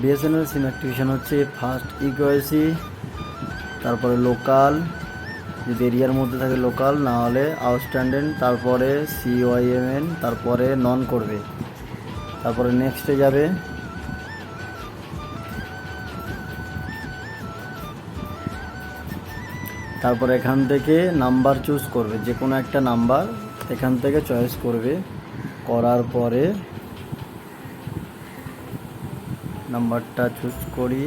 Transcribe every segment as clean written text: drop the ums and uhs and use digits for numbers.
BSNL সিম activation হচ্ছে first eKYC, তারপরে local, যদি এরিয়ার মধ্যে থাকে লোকাল, না হলে আউটস্ট্যান্ডেন্ট, তারপরে CYMN, তারপরে নন করবে, তারপরে নেক্সটে যাবে। তারপরে এখান থেকে নাম্বার চুজ করবে, যে কোনো একটা নাম্বার এখান থেকে চয়েস করবে। করার পরে নাম্বারটা চুজ করি,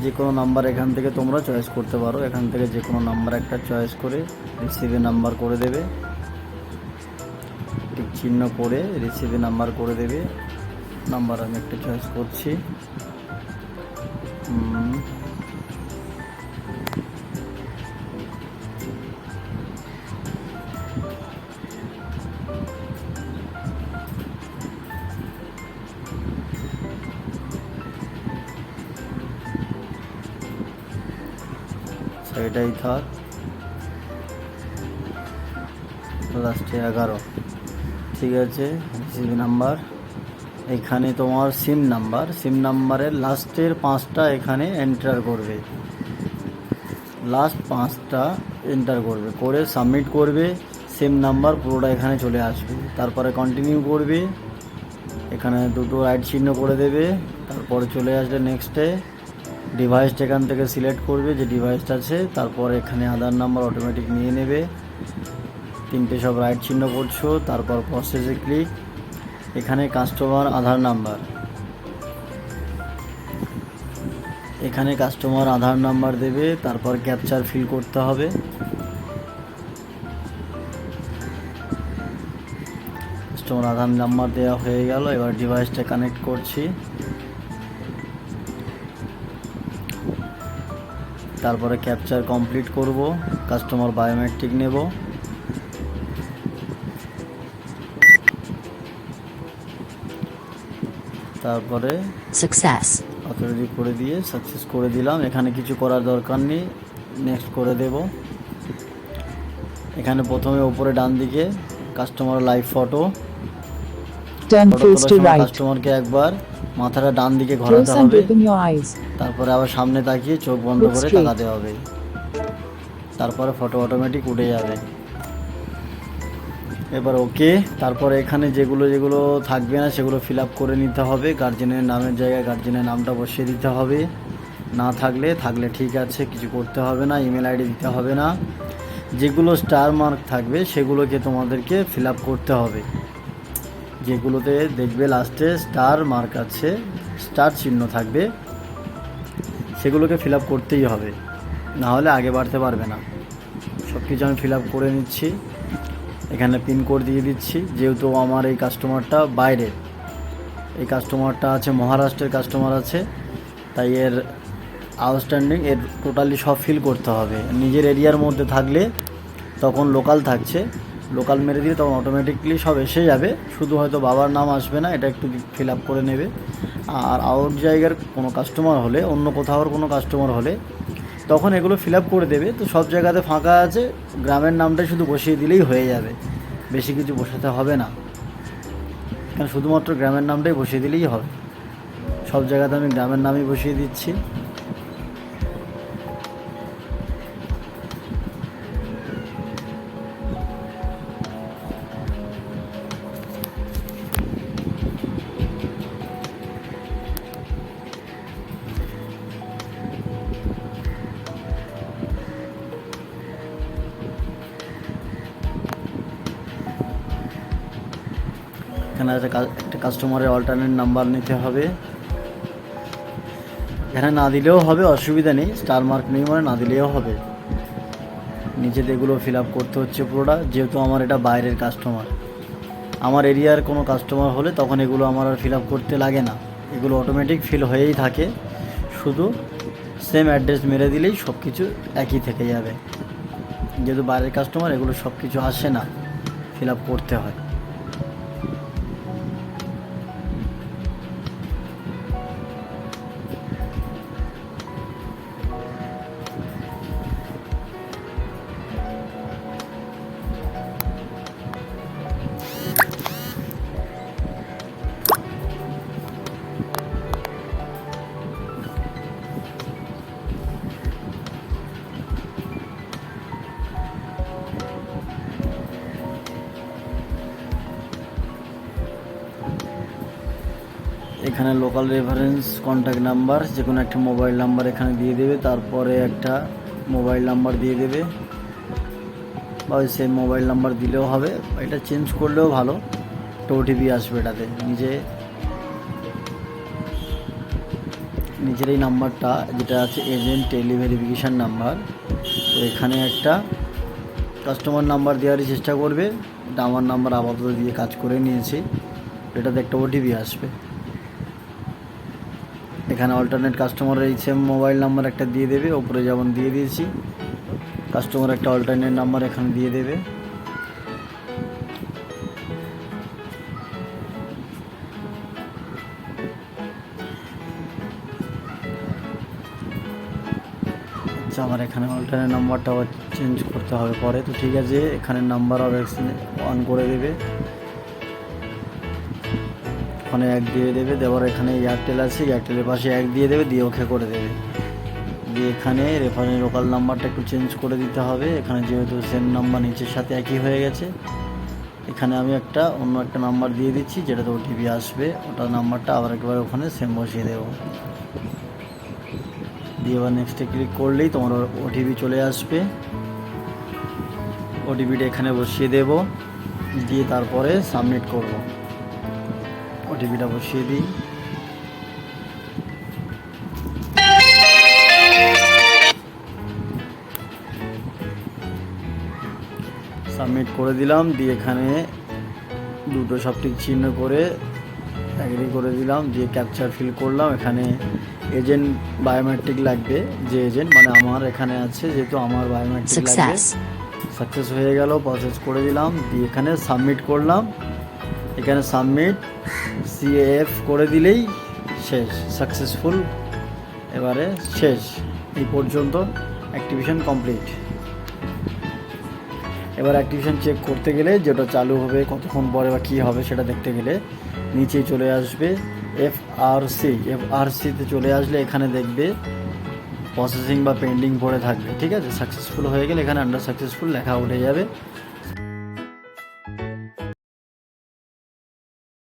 যে কোনো নাম্বার এখান থেকে তোমরা চয়েস করতে পারো। এখান থেকে যে কোনো নাম্বার একটা চয়েস করে রিসিভে নাম্বার করে দেবে, টিক চিহ্ন করে রিসিভে নাম্বার করে দেবে। নাম্বার আমি একটা চয়েস করছি, এটাই থাক। লাস্টে 11, ঠিক আছে। রিসিভ নাম্বার, এখানে তোমার সিম নাম্বারের লাস্টের 5টা এখানে এন্টার করবে, লাস্ট 5টা এন্টার করবে, করে সাবমিট করবে। সিম নাম্বার পুরোটা এখানে চলে আসবে। তারপরে কন্টিনিউ করবে, এখানে দুটো রাইট চিহ্ন করে দেবে। তারপরে চলে আসবে নেক্সটে, ডিভাইসটা এখান থেকে সিলেক্ট করবে যে ডিভাইসটা আছে। তারপর এখানে আধার নাম্বার অটোমেটিক নিয়ে নেবে, 3টে সব রাইট চিহ্ন করছো। তারপর প্রসেসে ক্লিক, এখানে কাস্টমার আধার নাম্বার, এখানে কাস্টমার আধার নাম্বার দেবে। তারপর ক্যাপচার ফিল করতে হবে, কাস্টমার আধার নাম্বার দেওয়া হয়ে গেল। এবার ডিভাইসটা কানেক্ট করছি, তারপরে ক্যাপচার কমপ্লিট করব, কাস্টমার বায়োমেট্রিক নেব, তারপরে সাকসেস অথরিটি করে দিয়ে সাকসেস করে দিলাম। এখানে কিছু করার দরকার নেই, নেক্সট করে দেব। এখানে প্রথমে উপরে ডান দিকে কাস্টমার লাইভ ফটো, কাস্টমারকে একবার মাথাটা ডান দিকে ঘোরাতে হবে, তারপরে আবার সামনে তাকিয়ে চোখ বন্ধ করে তাকাতে হবে, তারপরে ফটো অটোমেটিক উঠে যাবে। এবার ওকে। তারপরে এখানে যেগুলো থাকবে না সেগুলো ফিল আপ করে নিতে হবে। গার্জেনের নামের জায়গায় গার্জেনের নামটা বসিয়ে দিতে হবে, না থাকলে ঠিক আছে, কিছু করতে হবে না। ইমেল আইডি দিতে হবে না। যেগুলো স্টার মার্ক থাকবে সেগুলোকে তোমাদেরকে ফিল আপ করতে হবে। যেগুলোতে দেখবে লাস্টে স্টার মার্ক আছে, স্টার চিহ্ন থাকবে, সেগুলোকে ফিল আপ করতেই হবে, না হলে আগে বাড়তে পারবে না। সব কিছু আমি ফিল আপ করে নিচ্ছি। এখানে পিনকোড দিয়ে দিচ্ছি, যেহেতু আমার এই কাস্টমারটা বাইরে, এই কাস্টমারটা আছে মহারাষ্ট্রের কাস্টমার আছে, তাই এর আউটস্ট্যান্ডিং এর টোটালি সব ফিল করতে হবে। নিজের এরিয়ার মধ্যে থাকলে তখন লোকাল থাকছে, লোকাল মেরে দিয়ে তখন অটোমেটিকলি সব এসে যাবে, শুধু হয়তো বাবার নাম আসবে না, এটা একটু ফিল আপ করে নেবে। আর আউট জায়গার কোনো কাস্টমার হলে, অন্য কোথাওর কোনো কাস্টমার হলে তখন এগুলো ফিল আপ করে দেবে। তো সব জায়গাতে ফাঁকা আছে, গ্রামের নামটা শুধু বসিয়ে দিলেই হয়ে যাবে, বেশি কিছু বসাতে হবে না, কারণ শুধুমাত্র গ্রামের নামটাই বসিয়ে দিলেই হবে। সব জায়গাতে আমি গ্রামের নামই বসিয়ে দিচ্ছি। এখানে একটা কাস্টমারের অল্টারনেট নাম্বার নিতে হবে, এখানে না দিলেও হবে, অসুবিধা নেই, স্টার মার্ক নেই মানে না দিলেও হবে। নিচেতে এগুলো ফিল আপ করতে হচ্ছে পুরোটা, যেহেতু আমার এটা বাইরের কাস্টমার। আমার এরিয়ার কোনো কাস্টমার হলে তখন এগুলো আমার আর ফিল আপ করতে লাগে না, এগুলো অটোমেটিক ফিল হয়েই থাকে, শুধু সেম অ্যাড্রেস মেরে দিলেই সব কিছু একই থেকে যাবে। যেহেতু বাইরের কাস্টমার, এগুলো সব কিছু আসে না, ফিল আপ করতে হয়। এখানে লোকাল রেফারেন্স কন্ট্যাক্ট নাম্বার যে কোনো একটা মোবাইল নাম্বার এখানে দিয়ে দেবে, তারপরে একটা মোবাইল নাম্বার দিয়ে দেবে বা ওই সেম মোবাইল নাম্বার দিলেও হবে, এটা চেঞ্জ করলেও ভালো। একটা ওটিপি আসবে এটাতে, নিজের এই নাম্বারটা যেটা আছে এজেন্ট টেলি ভেরিফিকেশান নাম্বার, তো এখানে একটা কাস্টমার নাম্বার দেওয়ারই চেষ্টা করবে। এটা আমার নাম্বার আপাতত দিয়ে কাজ করে নিয়েছি, এটাতে একটা ওটিপি আসবে। এখানে অল্টারনেট কাস্টমারের এই সেম মোবাইল নাম্বার একটা দিয়ে দেবে, ওপরে যেমন দিয়ে দিয়েছি কাস্টমার একটা অল্টারনেট নাম্বার এখানে দিয়ে দেবে। আচ্ছা, আমার এখানে অল্টারনেট নাম্বারটা আবার চেঞ্জ করতে হবে পরে, তো ঠিক আছে। এখানে নাম্বার অফ অন করে দেবে, ওখানে 1 দিয়ে দেবে, দেওয়ার এখানে এয়ারটেল আছে, এয়ারটেলের পাশে 1 দিয়ে দেবে, দিয়ে ওকে করে দেবে। দিয়ে এখানে রেফারেন্স লোকাল নাম্বারটা একটু চেঞ্জ করে দিতে হবে। এখানে যেহেতু সেম নাম্বার নিচের সাথে একই হয়ে গেছে, এখানে আমি অন্য একটা নাম্বার দিয়ে দিচ্ছি যেটাতে ওটিপি আসবে, ওটা নাম্বারটা আবার একবার ওখানে সেম বসিয়ে দেবো। দিয়ে এবার নেক্সটে ক্লিক করলেই তোমার ওটিপি চলে আসবে। ওটিপিটা এখানে বসিয়ে দেব, দিয়ে তারপরে সাবমিট করব। ওটিপিটা বসিয়ে দিই, সাবমিট করে দিলাম। দিয়ে এখানে দুটো সবটিক চিহ্ন করে অ্যাগ্রি করে দিলাম, দিয়ে ক্যাপচার ফিল করলাম। এখানে এজেন্ট বায়োমেট্রিক লাগবে, যে এজেন্ট মানে আমার এখানে আছে, যেহেতু আমার বায়োমেট্রিক লাগবে। সাকসেস হয়ে গেল, প্রসেস করে দিলাম, দিয়ে এখানে সাবমিট করলাম। এখানে সাবমিট CAF করে দিলেই শেষ, সাকসেসফুল। এবারে শেষ, এই পর্যন্ত অ্যাক্টিভেশন কমপ্লিট। এবার অ্যাক্টিভেশন চেক করতে গেলে যেটা চালু হবে কতক্ষণ পরে বা কী হবে সেটা দেখতে গেলে নিচেই চলে আসবে FRCতে চলে আসলে এখানে দেখবে প্রসেসিং বা পেন্ডিং পড়ে থাকবে, ঠিক আছে। সাকসেসফুল হয়ে গেলে এখানে আন্ডার সাকসেসফুল লেখা উঠে যাবে,